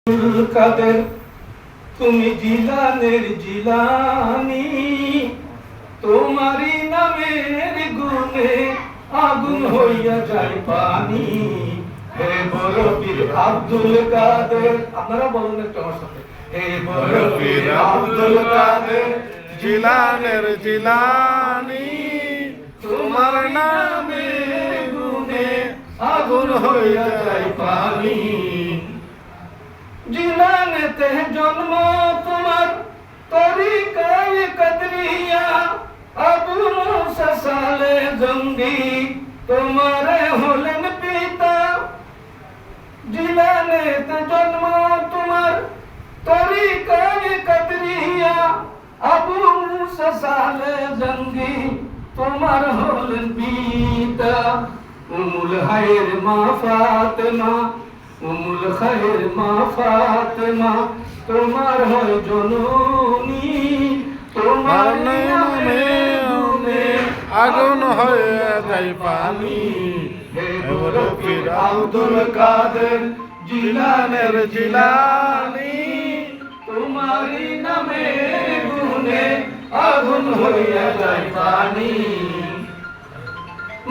কাদের তুমি জিলানের জিলানি, তোমারই নামের গুণে আগুন হইয়া যায় পানি। হে বড় পীর আব্দুল কাদের, আপনারা বলুন একটু আমার সাথে, হে বড় পীর আব্দুল কাদের জিলানের জিলানি, তোমার নামের গুণে আগুন হইয়া যায় পানি। জিলানেতে জন্ম তোমার, তরিকায় কদরিয়া, আবু মুসা সালে জঙ্গি তোমারে হলেন পিতা। জিলানেতে জন্ম তোমার, তরিকায় কদরিয়া, আবু মুসা সালে জঙ্গি তোমার হলেন পিতা। উমুল হায়ের মা ফাতেমা, উমুল খায়ের মা ফাতেমা তোমার হয় জননী, তোমার নামে গুণে আগুন হয়ে যায় পানি। হে বড় পীর আব্দুল কাদের জিলানের জিলানি, তোমারই নামে গুণে আগুন হইয়া যায় পানি।